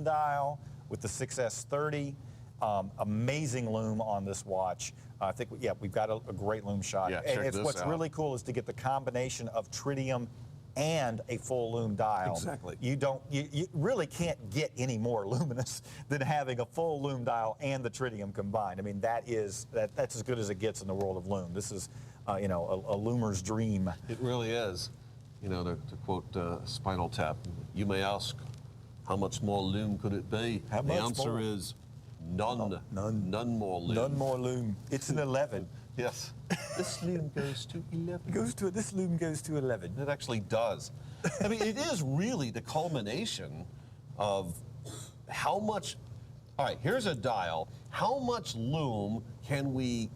dial with the 6S30. Amazing lume on this watch. I think, yeah, we've got a great lume shot. Yeah, and what's really cool is to get the combination of tritium and a full lume dial. Exactly. You really can't get any more luminous than having a full lume dial and the tritium combined. I mean, that's as good as it gets in the world of lume. This is, you know, a lumer's dream. It really is. You know, to quote Spinal Tap, you may ask, how much more lume could it be? The answer is none. None more lume. None more lume. It's an 11. Yes. This lume goes to 11. This lume goes to 11. It actually does. I mean, it is really the culmination of how much. All right, here's a dial. How much lume can we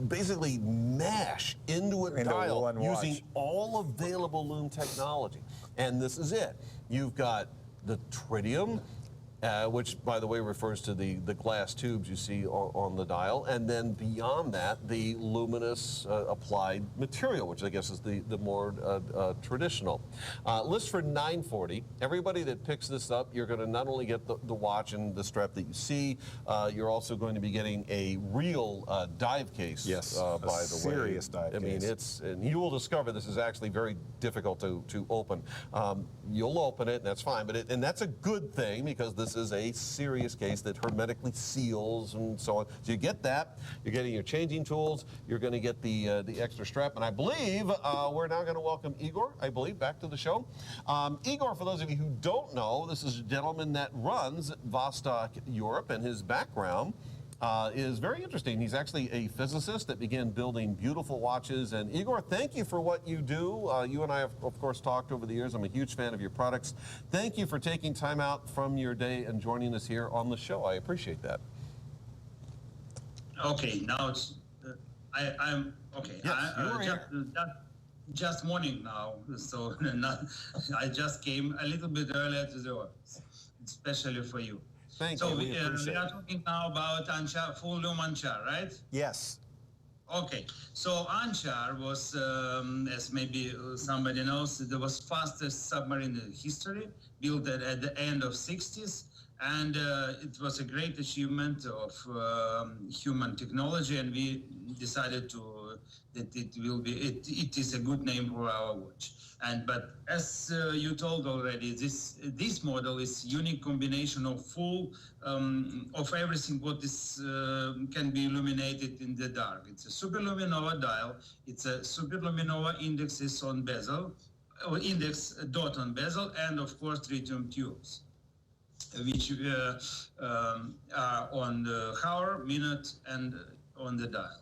basically mash into a dial using all available lume technology? And this is it. You've got the tritium, which, by the way, refers to the glass tubes you see on the dial. And then beyond that, the luminous applied material, which I guess is the more traditional. List for $940. Everybody that picks this up, you're going to not only get the watch and the strap that you see, you're also going to be getting a real dive case. Yes, by the way. Serious dive case. I mean, and you will discover this is actually very difficult to open. You'll open it, and that's fine. And that's a good thing, because this is a serious case that hermetically seals and so on. So you get that. You're getting your changing tools. You're going to get the extra strap. And I believe we're now going to welcome Igor, back to the show. Igor, for those of you who don't know, this is a gentleman that runs Vostok Europe, and his background is very interesting. He's actually a physicist that began building beautiful watches. And Igor, thank you for what you do. You and I have, of course, talked over the years. I'm a huge fan of your products. Thank you for taking time out from your day and joining us here on the show. I appreciate that. Okay, now it's, I'm okay. Yes, just morning now, so I just came a little bit earlier to the office, especially for you. Thank you. We are talking now about Anchar, full lume Anchar, right? Yes. Okay, so Anchar was, as maybe somebody knows, the was fastest submarine in history, built at the end of 60s, and it was a great achievement of human technology, and we decided that it is a good name for our watch. But as you told already, this model is unique combination of full of everything what is can be illuminated in the dark. It's a superluminova dial. It's a superluminova indexes on bezel, or index dot on bezel, and of course tritium tubes, which are on the hour, minute, and on the dial.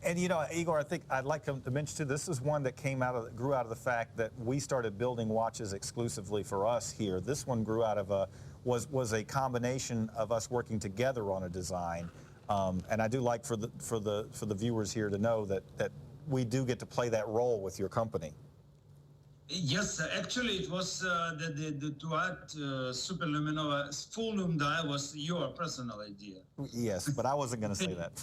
And you know, Igor, I think I'd like to mention too, this is one that grew out of the fact that we started building watches exclusively for us here. This one grew out of was a combination of us working together on a design. And I do like for the viewers here to know that we do get to play that role with your company. Yes, actually, it was the to add superluminova full lume dial was your personal idea. Yes, but I wasn't going to say that.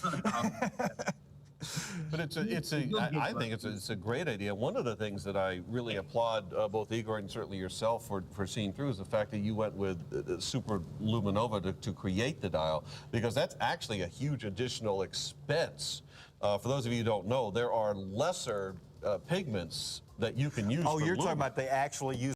But I think it's a great idea. One of the things that I really applaud both Igor and certainly yourself for seeing through is the fact that you went with super luminova to create the dial, because that's actually a huge additional expense. For those of you who don't know, there are lesser pigments that you can use. Oh, you're talking about they actually use